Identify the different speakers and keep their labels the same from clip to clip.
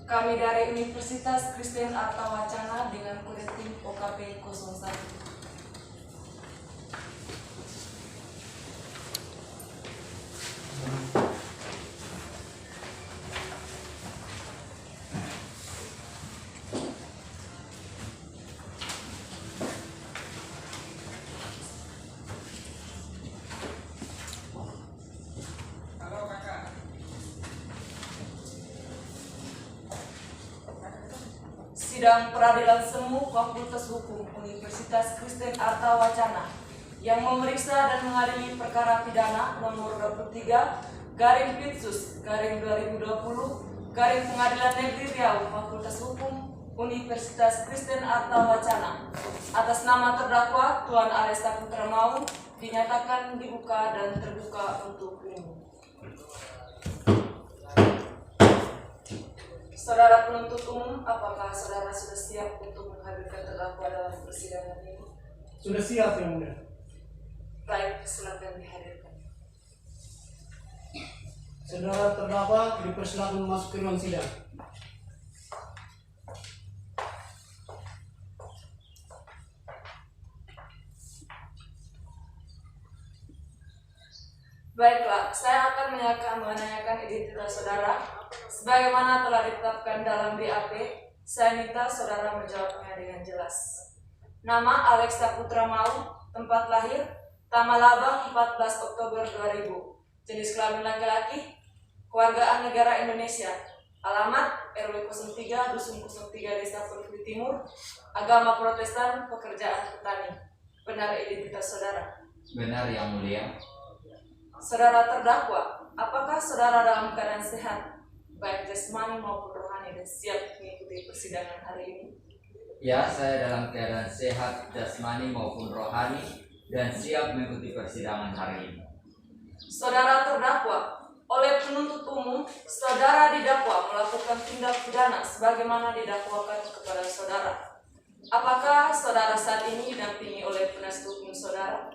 Speaker 1: Kami dari Universitas Kristen Arta Wacana dengan kode tim OKP 01. Sidang Peradilan Semu Fakultas Hukum Universitas Kristen Arta Wacana yang memeriksa dan mengadili perkara pidana nomor 23 garing Pitsus garing 2020 garing Pengadilan Negeri Riau Fakultas Hukum Universitas Kristen Arta Wacana atas nama terdakwa Tuan Aresta Putra Maung dinyatakan dibuka dan terbuka untuk umum. Saudara penuntut umum, apakah saudara sudah siap untuk menghadirkan terdakwa dalam persidangan ini?
Speaker 2: Sudah siap, Yang Mulia.
Speaker 1: Baik, silakan dihadirkan.
Speaker 2: Saudara terdakwa dipersilakan masuk ke ruang sidang.
Speaker 1: Baiklah, saya akan menanyakan identitas saudara. Sebagaimana telah ditetapkan dalam BAP, saya minta saudara menjawabnya dengan jelas. Nama Alexa Putra Maung, tempat lahir, Tamalabang 14 Oktober 2000, jenis kelamin laki-laki, kewargaan negara Indonesia, alamat RW 03 Dusun 03 Desa Pertiwi Timur, agama Protestan, pekerjaan petani. Benar identitas saudara?
Speaker 3: Benar, Yang Mulia.
Speaker 1: Saudara terdakwa, apakah saudara dalam keadaan sehat, baik jasmani maupun rohani, dan siap mengikuti persidangan hari ini?
Speaker 3: Ya, saya dalam keadaan sehat jasmani maupun rohani dan siap mengikuti persidangan hari ini.
Speaker 1: Saudara terdakwa, oleh penuntut umum, saudara didakwa melakukan tindak pidana sebagaimana didakwakan kepada saudara. Apakah saudara saat ini didampingi oleh penasihat hukum saudara?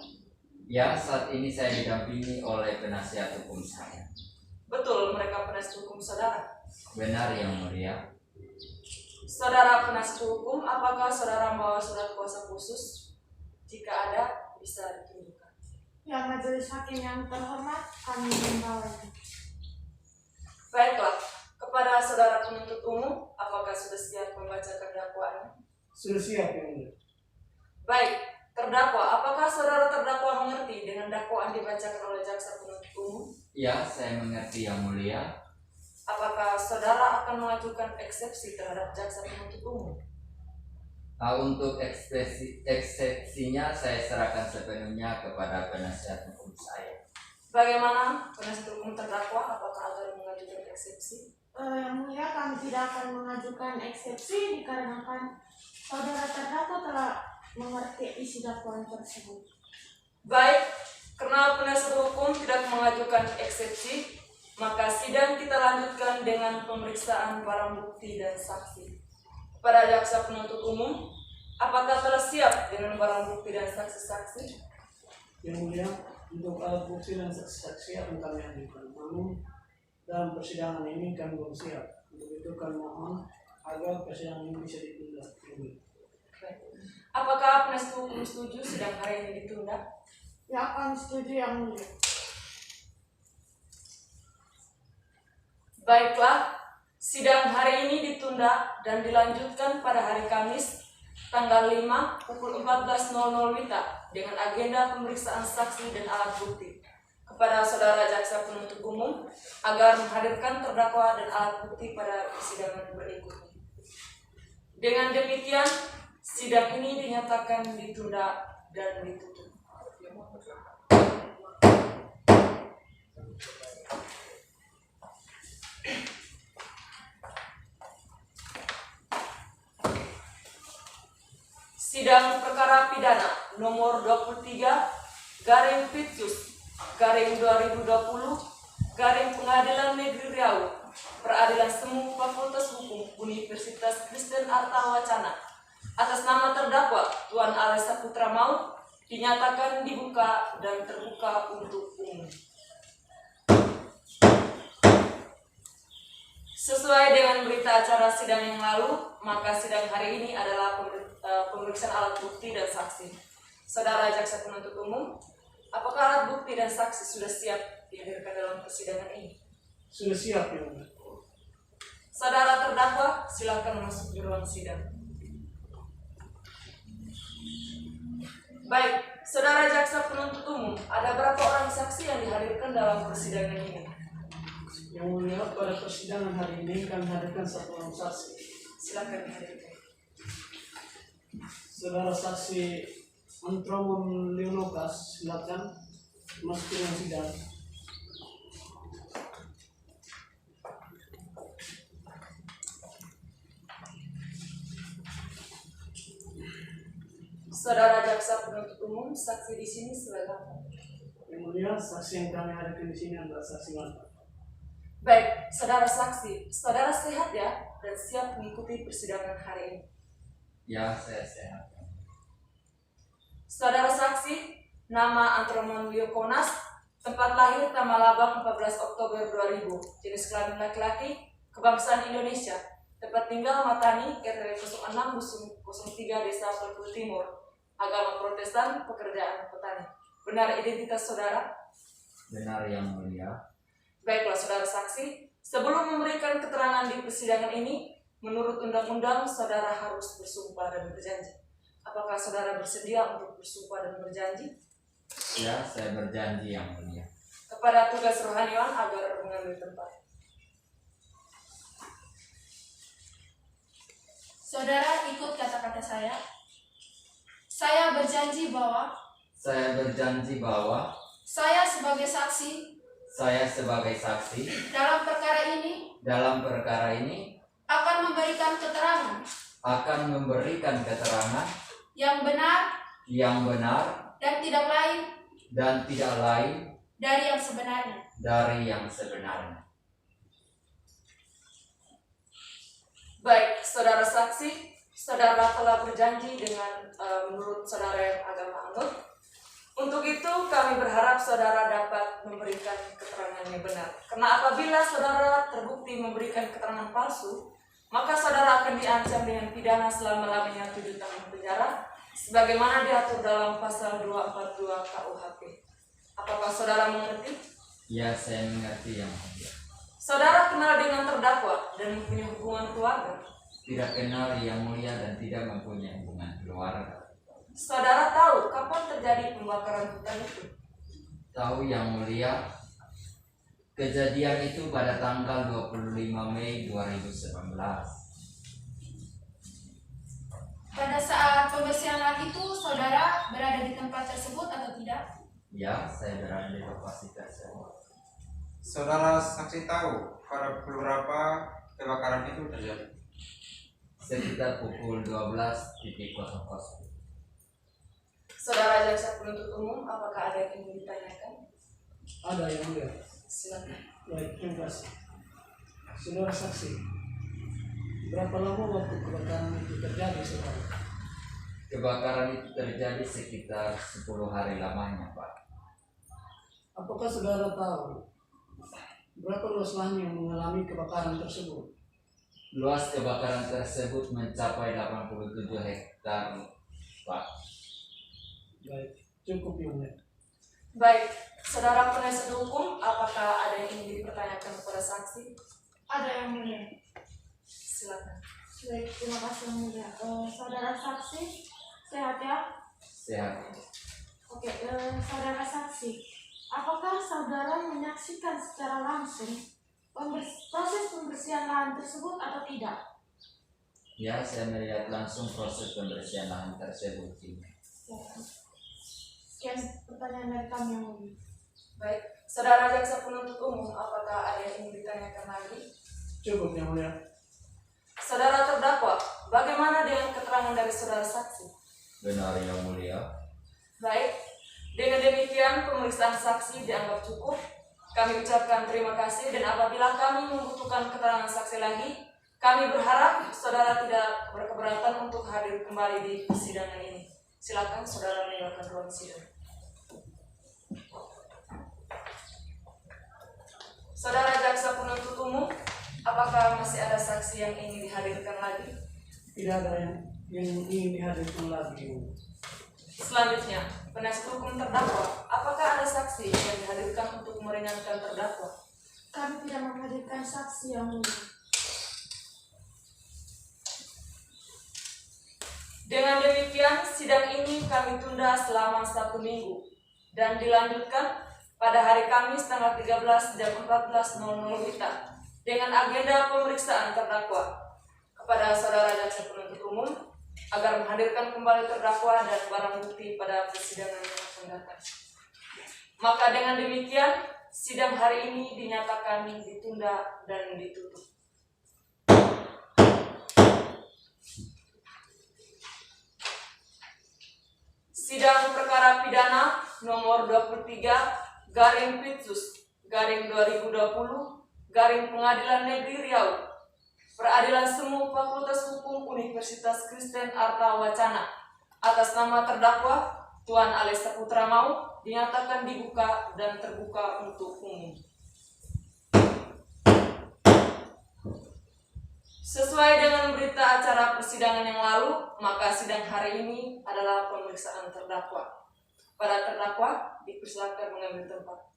Speaker 3: Ya, saat ini saya didampingi oleh penasihat hukum saya.
Speaker 1: Betul, mereka penasihat hukum saudara?
Speaker 3: Benar, Yang Mulia.
Speaker 1: Saudara penasihat hukum, apakah saudara membawa surat kuasa khusus? Jika ada, bisa ditunjukkan.
Speaker 4: Yang majelis hakim yang terhormat, kami membawanya.
Speaker 1: Baiklah, kepada saudara penuntut umum, apakah sudah siap membacakan dakwaannya?
Speaker 2: Sudah siap, Yang Mulia.
Speaker 1: Baik, terdakwa, apakah saudara terdakwa mengerti dengan dakwaan dibacakan oleh jaksa penuntut umum?
Speaker 3: Ya, saya mengerti, Yang Mulia.
Speaker 1: Apakah saudara akan mengajukan eksepsi terhadap jaksa penuntut umum?
Speaker 3: Untuk eksepsinya saya serahkan sepenuhnya kepada penasihat hukum saya.
Speaker 1: Bagaimana penasihat hukum terdakwa, apakah akan mengajukan eksepsi?
Speaker 4: Yang mulia, kami tidak akan mengajukan eksepsi dikarenakan saudara terdakwa telah mengerti isi dakwaan tersebut.
Speaker 1: Baik, karena penasihat hukum tidak mengajukan eksepsi, maka sidang kita lanjutkan dengan pemeriksaan barang bukti dan saksi. Pada jaksa penuntut umum, apakah telah siap dengan barang bukti dan saksi-saksi?
Speaker 2: Yang Mulia, untuk alat bukti dan saksi-saksi akan kami hadirkan. Namun, dalam persidangan ini kami belum siap. Untuk itu kami mohon agar persidangan ini bisa ditunda.
Speaker 1: Apakah penasihat hukum setuju sidang hari ini ditunda?
Speaker 4: Ya, kami setuju, Yang Mulia.
Speaker 1: Baiklah, sidang hari ini ditunda dan dilanjutkan pada hari Kamis, tanggal 5 pukul 14.00 WITA dengan agenda pemeriksaan saksi dan alat bukti kepada saudara jaksa penuntut umum agar menghadirkan terdakwa dan alat bukti pada persidangan berikutnya. Dengan demikian, sidang ini dinyatakan ditunda dan ditutup. Sidang perkara pidana nomor 23 garing Pitsus garing 2020 garing Pengadilan Negeri Riau Peradilan Semu Fakultas Hukum Universitas Kristen Arta Wacana atas nama terdakwa Tuan Aresta Putra Maung dinyatakan dibuka dan terbuka untuk umum. Sesuai dengan berita acara sidang yang lalu, maka sidang hari ini adalah pemeriksaan alat bukti dan saksi. Saudara Jaksa Penuntut Umum, apakah alat bukti dan saksi sudah siap dihadirkan dalam persidangan ini?
Speaker 2: Sudah siap yang mulia.
Speaker 1: Saudara terdakwa, silakan masuk di ruang sidang. Baik, Saudara Jaksa Penuntut Umum, ada berapa orang saksi yang dihadirkan dalam persidangan ini?
Speaker 2: Yang mulia, pada persidangan hari ini kami hadirkan 1 orang saksi.
Speaker 1: Silakan dihadirkan.
Speaker 2: Saudara saksi Antromon Leonokas, silakan masuk ke ruang sidang.
Speaker 1: Saudara Jaksa Penuntut Umum, saksi di sini sebagai apa?
Speaker 2: Yang mulia, saksi yang kami hadirkan di sini adalah saksi mata.
Speaker 1: Baik, saudara saksi, saudara sehat ya dan siap mengikuti persidangan hari ini.
Speaker 3: Ya, saya sehat.
Speaker 1: Saudara saksi, nama Antromon Leokonas, tempat lahir Tamalabang 14 Oktober 2000, jenis kelamin laki-laki, kebangsaan Indonesia, tempat tinggal Matani, RW 06 Dusun 03 Desa Pelku Timur, agama Protestan, pekerjaan petani. Benar identitas saudara?
Speaker 3: Benar yang mulia.
Speaker 1: Baiklah saudara saksi, sebelum memberikan keterangan di persidangan ini, menurut undang-undang saudara harus bersumpah dan berjanji. Apakah saudara bersedia untuk bersumpah dan berjanji?
Speaker 3: Ya, saya berjanji yang mulia.
Speaker 1: Kepada tugas rohaniwan agar mengambil tempat.
Speaker 5: Saudara ikut kata-kata saya. Saya berjanji bahwa
Speaker 3: Saya berjanji bahwa
Speaker 5: saya sebagai saksi
Speaker 3: saya sebagai saksi
Speaker 5: dalam perkara ini akan memberikan keterangan yang benar
Speaker 3: dan tidak lain
Speaker 5: dari yang sebenarnya.
Speaker 1: Baik, saudara saksi, saudara telah berjanji dengan menurut saudara yang agama anut. Untuk itu kami berharap saudara dapat memberikan keterangan yang benar. Karena apabila saudara terbukti memberikan keterangan palsu, maka saudara akan diancam dengan pidana selama-lamanya 7 tahun penjara, sebagaimana diatur dalam pasal 242 KUHP. Apakah saudara mengerti?
Speaker 3: Ya, saya mengerti yang mulia.
Speaker 1: Saudara kenal dengan terdakwa dan mempunyai hubungan keluarga.
Speaker 3: Tidak kenal yang mulia dan tidak mempunyai hubungan keluarga.
Speaker 1: Saudara tahu kapan terjadi pembakaran hutan itu?
Speaker 3: Tahu yang mulia, kejadian itu pada tanggal 25 Mei 2019.
Speaker 5: Pada saat pembersihan lahan itu, saudara berada di tempat tersebut atau tidak?
Speaker 3: Ya, saya berada di lokasi tersebut.
Speaker 6: Saudara saksi tahu pada pukul berapa kebakaran itu terjadi?
Speaker 3: Sekitar pukul 12.00.
Speaker 1: Saudara Jaksa Penuntut Umum, apakah ada yang ingin ditanyakan?
Speaker 2: Ada yang mulia.
Speaker 1: Silakan.
Speaker 2: Baik, terima kasih. Saudara saksi, berapa lama waktu kebakaran itu terjadi, saudara?
Speaker 3: Kebakaran itu terjadi sekitar 10 hari lamanya, Pak.
Speaker 2: Apakah saudara tahu berapa luas lahan yang mengalami kebakaran tersebut?
Speaker 3: Luas kebakaran tersebut mencapai 87 hektar, Pak.
Speaker 2: Baik, cukup yang mulia.
Speaker 1: Baik, saudara penasihat hukum, apakah ada yang ingin dipertanyakan kepada saksi?
Speaker 4: Ada yang mulia.
Speaker 1: Silakan.
Speaker 4: Baik, terima kasih yang mulia. Saudara saksi, sehat ya?
Speaker 3: Sehat.
Speaker 4: Oke, saudara saksi, apakah saudara menyaksikan secara langsung proses pembersihan lahan tersebut atau tidak?
Speaker 3: Ya, saya melihat langsung proses pembersihan lahan tersebut.
Speaker 4: Sekian pertanyaan dari kami yang mulia.
Speaker 1: Baik, saudara Jaksa Penuntut Umum, apakah ada yang ingin ditanyakan lagi?
Speaker 2: Cukup yang mulia.
Speaker 1: Saudara terdakwa, bagaimana dengan keterangan dari saudara saksi?
Speaker 3: Benar yang mulia.
Speaker 1: Baik, dengan demikian pemeriksaan saksi dianggap cukup. Kami ucapkan terima kasih dan apabila kami membutuhkan keterangan saksi lagi, kami berharap saudara tidak berkeberatan untuk hadir kembali di persidangan ini. Silakan saudara meninggalkan ruang sidang. Saudara Jaksa Penuntut Umum, Apakah masih ada saksi yang ingin dihadirkan lagi?
Speaker 2: Tidak ada yang ingin dihadirkan lagi.
Speaker 1: Selanjutnya, penasihat hukum terdakwa, apakah ada saksi yang dihadirkan untuk meringankan terdakwa?
Speaker 4: Kami tidak menghadirkan saksi yang mulia.
Speaker 1: Dengan demikian, sidang ini kami tunda selama 1 minggu dan dilanjutkan pada hari Kamis tanggal 13 jam 14.00 WITA dengan agenda pemeriksaan terdakwa kepada saudara jaksa penuntut umum agar menghadirkan kembali terdakwa dan barang bukti pada persidangan yang akan datang. Maka dengan demikian, sidang hari ini dinyatakan ditunda dan ditutup. Sidang perkara pidana nomor 23 garing Pitsus garing 2020 garing Pengadilan Negeri Riau, Peradilan Semu Fakultas Hukum Universitas Kristen Arta Wacana atas nama terdakwa Tuan Alex Saputra Mau dinyatakan dibuka dan terbuka untuk umum. Sesuai dengan berita acara persidangan yang lalu, maka sidang hari ini adalah pemeriksaan terdakwa. Para terdakwa dipersilakan mengambil tempat.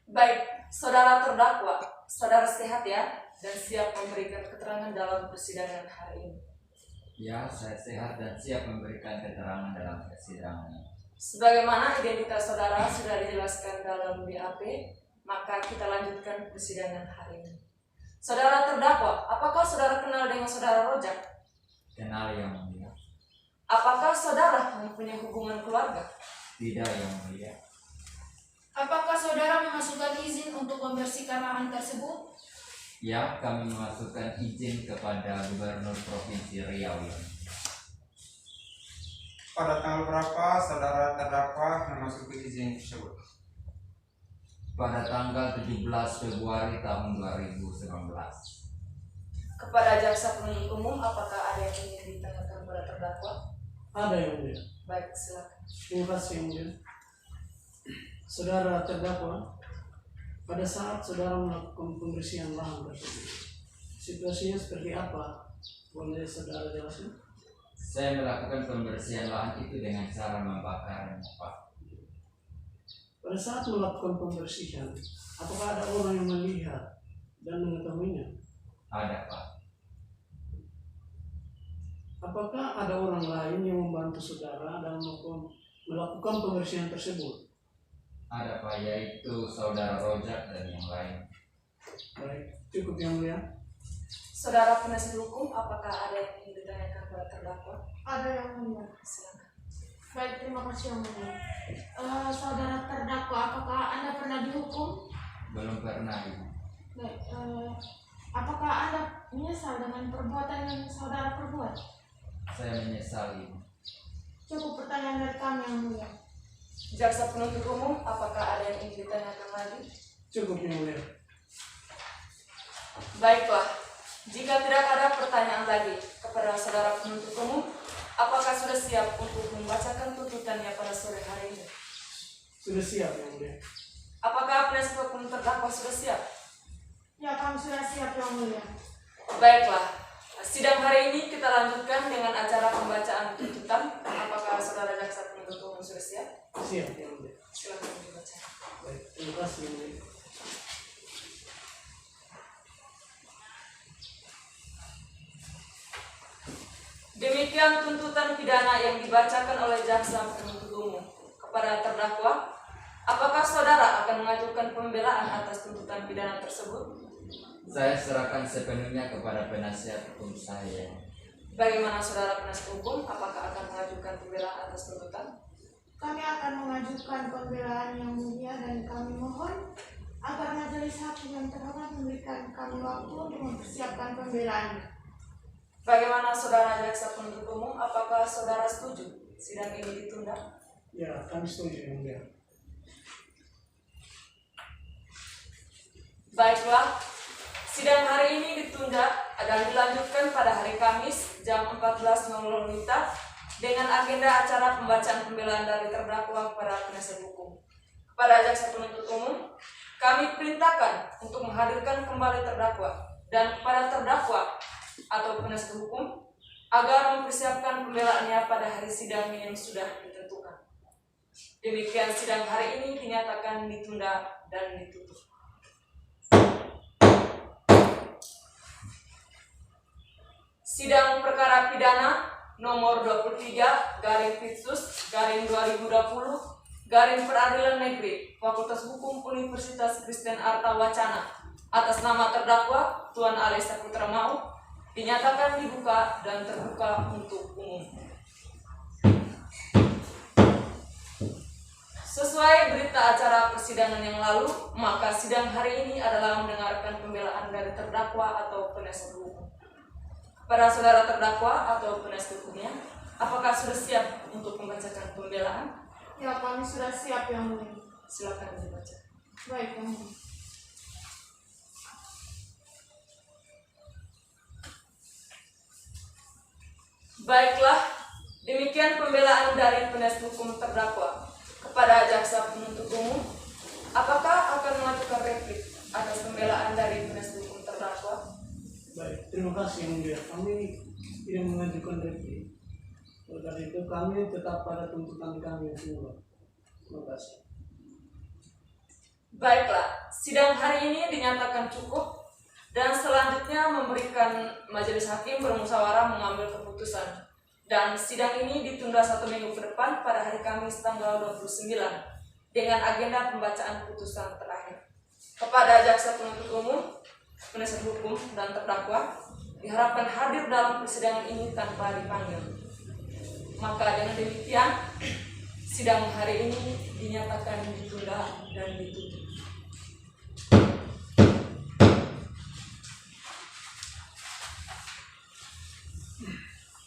Speaker 1: Baik, saudara terdakwa, saudara sehat ya, dan siap memberikan keterangan dalam persidangan hari ini.
Speaker 3: Ya, saya sehat dan siap memberikan keterangan dalam persidangan.
Speaker 1: Sebagaimana identitas saudara sudah dijelaskan dalam BAP, maka kita lanjutkan persidangan hari ini. Saudara terdakwa, apakah saudara kenal dengan saudara Rojak?
Speaker 3: Kenal yang mulia.
Speaker 1: Apakah saudara mempunyai hubungan keluarga?
Speaker 3: Tidak yang mulia.
Speaker 5: Apakah saudara memasukkan izin untuk membersihkan lahan tersebut?
Speaker 3: Ya, kami memasukkan izin kepada Gubernur Provinsi Riau yang mulia.
Speaker 6: Pada tanggal berapa saudara terdakwa memasuki izin tersebut?
Speaker 3: Pada tanggal 17 Februari tahun 2019.
Speaker 1: Kepada jaksa penuntut umum, apakah ada yang ingin ditanyakan kepada terdakwa?
Speaker 2: Ada yang mulia.
Speaker 1: Baik, silakan.
Speaker 2: Terima kasih yang mulia. Saudara terdakwa, pada saat saudara melakukan pembersihan lahan tersebut, situasinya seperti apa? Boleh saudara jelaskan?
Speaker 3: Saya melakukan pembersihan lahan itu dengan cara membakarnya, Pak.
Speaker 2: Pada saat melakukan pembersihan, apakah ada orang yang melihat dan mengetahuinya?
Speaker 3: Ada, Pak.
Speaker 2: Apakah ada orang lain yang membantu saudara dalam melakukan pembersihan tersebut?
Speaker 3: Ada, Pak, yaitu saudara Rojak dan yang lain.
Speaker 2: Baik, cukup yang mulia.
Speaker 1: Saudara penasihat hukum, apakah ada yang ingin ditanyakan kepada terdakwa?
Speaker 4: Ada yang mulia.
Speaker 1: Silakan.
Speaker 4: Baik, terima kasih yang mulia. Saudara terdakwa, apakah Anda pernah dihukum?
Speaker 3: Belum pernah, Ibu.
Speaker 4: Baik, apakah Anda menyesal dengan perbuatan yang saudara perbuat?
Speaker 3: Saya menyesali.
Speaker 4: Cukup pertanyaan dari kami yang mulia.
Speaker 1: Jaksa penuntut umum, apakah ada yang ingin ditanyakan lagi?
Speaker 2: Cukup yang mulia.
Speaker 1: Baiklah, jika tidak ada pertanyaan lagi kepada saudara penuntut umum, apakah sudah siap untuk membacakan tuntutannya pada sore hari ini?
Speaker 2: Sudah siap yang mulia.
Speaker 1: Apakah penasihat hukum terdakwa sudah siap?
Speaker 4: Ya, kami sudah siap yang mulia.
Speaker 1: Baiklah, sidang hari ini kita lanjutkan dengan acara pembacaan tuntutan. Apakah saudara jaksa penuntut umum sudah siap?
Speaker 2: Siap yang mulia.
Speaker 1: Silakan dibaca.
Speaker 2: Baik, terima kasih yang mulia.
Speaker 1: Demikian tuntutan pidana yang dibacakan oleh jaksa penuntut umum kepada terdakwa. Apakah saudara akan mengajukan pembelaan atas tuntutan pidana tersebut?
Speaker 3: Saya serahkan sepenuhnya kepada penasihat hukum saya.
Speaker 1: Bagaimana saudara penasihat hukum? Apakah akan mengajukan pembelaan atas tuntutan?
Speaker 4: Kami akan mengajukan pembelaan yang mulia dan kami mohon agar majelis hakim yang terhormat memberikan kami waktu untuk mempersiapkan pembelaannya.
Speaker 1: Bagaimana saudara jaksa penuntut umum? Apakah saudara setuju sidang ini ditunda?
Speaker 2: Ya, kami setuju yang mulia.
Speaker 1: Baiklah, Sidang hari ini ditunda dan dilanjutkan pada hari Kamis jam 14.00 WITA dengan agenda acara pembacaan pembelaan dari terdakwa kepada penasihat hukum. Kepada jaksa penuntut umum, kami perintahkan untuk menghadirkan kembali terdakwa dan kepada terdakwa atau penasihat hukum agar mempersiapkan pembelaannya pada hari sidang yang sudah ditentukan. Demikian sidang hari ini dinyatakan ditunda dan ditutup. Sidang perkara pidana nomor 23/Pitsus/2020 Peradilan Negeri Fakultas Hukum Universitas Kristen Arta Wacana atas nama terdakwa Tuan Alex Saputra Mau dinyatakan dibuka dan terbuka untuk umum. Sesuai berita acara persidangan yang lalu, maka sidang hari ini adalah mendengarkan pembelaan dari terdakwa atau penasihat hukum. Para saudara terdakwa atau penasihat hukumnya, apakah sudah siap untuk membacakan pembelaan?
Speaker 4: Ya, kami sudah siap yang mulia.
Speaker 1: Silakan dibaca.
Speaker 4: Baik, yang mulia.
Speaker 1: Baiklah, demikian pembelaan dari penasihat hukum terdakwa. Kepada jaksa penuntut umum, apakah akan mengajukan replik atas pembelaan dari penasihat hukum terdakwa?
Speaker 2: Baik, terima kasih yang mulia. Kami tidak mengajukan replik. Oleh karena itu kami tetap pada tuntutan kami yang semula. Terima kasih.
Speaker 1: Baiklah, sidang hari ini dinyatakan cukup dan selanjutnya memberikan majelis hakim bermusyawarah mengambil keputusan. Dan sidang ini ditunda 1 minggu ke depan pada hari Kamis tanggal 29 dengan agenda pembacaan putusan terakhir. Kepada jaksa penuntut umum, penasihat hukum, dan terdakwa diharapkan hadir dalam persidangan ini tanpa dipanggil. Maka dengan demikian, sidang hari ini dinyatakan ditunda dan ditutup.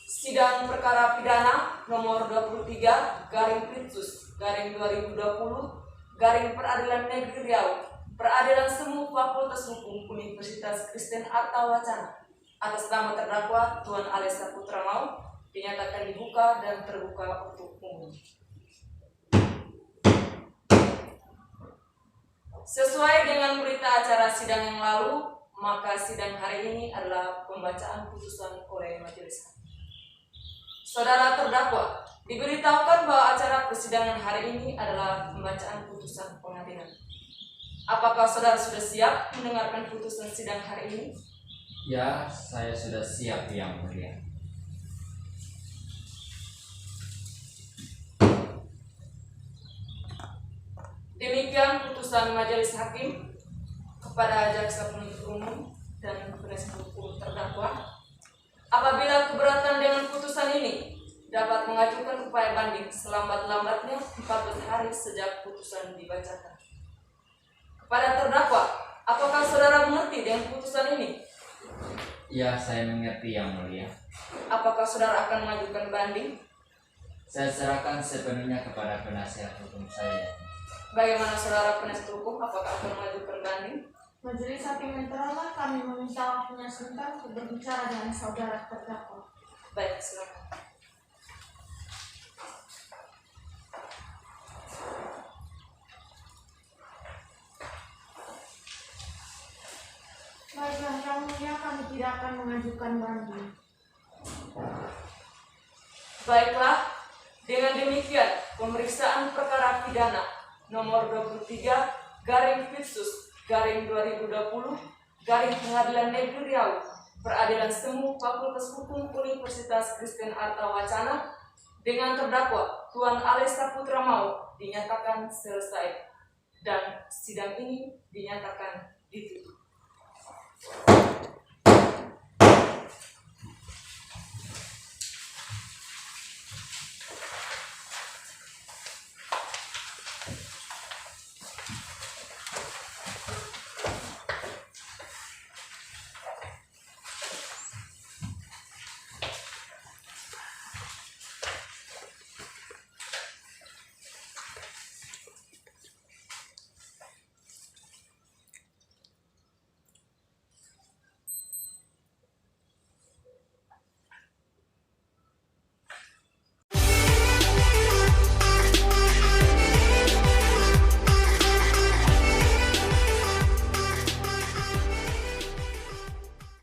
Speaker 1: Sidang perkara pidana nomor 23/Pitsus/2020 Peradilan Negeri Riau Peradilan Semu Fakultas Hukum Universitas Kristen Arta Wacana atas nama terdakwa Tuan Alex Saputra Mau dinyatakan dibuka dan terbuka untuk umum. Sesuai dengan berita acara sidang yang lalu, maka sidang hari ini adalah pembacaan putusan oleh majelis hakim. Saudara terdakwa, diberitahukan bahwa acara persidangan hari ini adalah pembacaan putusan pengadilan. Apakah saudara sudah siap mendengarkan putusan sidang hari ini?
Speaker 3: Ya, saya sudah siap yang mulia.
Speaker 1: Demikian putusan majelis hakim kepada jaksa penuntut umum dan penasihat hukum terdakwa. Apabila keberatan dengan putusan ini, dapat mengajukan upaya banding selambat-lambatnya 14 hari sejak putusan dibacakan. Kepada terdakwa, apakah saudara mengerti dengan putusan ini?
Speaker 3: Ya, saya mengerti yang mulia.
Speaker 1: Apakah saudara akan mengajukan banding?
Speaker 3: Saya serahkan sepenuhnya kepada penasihat hukum saya.
Speaker 1: Bagaimana saudara penasihat hukum, apakah akan mengajukan banding?
Speaker 4: Majelis hakim yang terhormat, kami meminta waktunya sebentar untuk berbicara dengan saudara terdakwa.
Speaker 1: Baik, silakan.
Speaker 4: Baiklah, yang mulia, kami tidak akan mengajukan banding.
Speaker 1: Baiklah, dengan demikian pemeriksaan perkara pidana nomor 23/Pitsus/2020 Pengadilan Negeri Riau Peradilan Semu Fakultas Hukum Universitas Kristen Arta Wacana dengan terdakwa Tuan Alex Saputra Mau dinyatakan selesai dan sidang ini dinyatakan ditutup.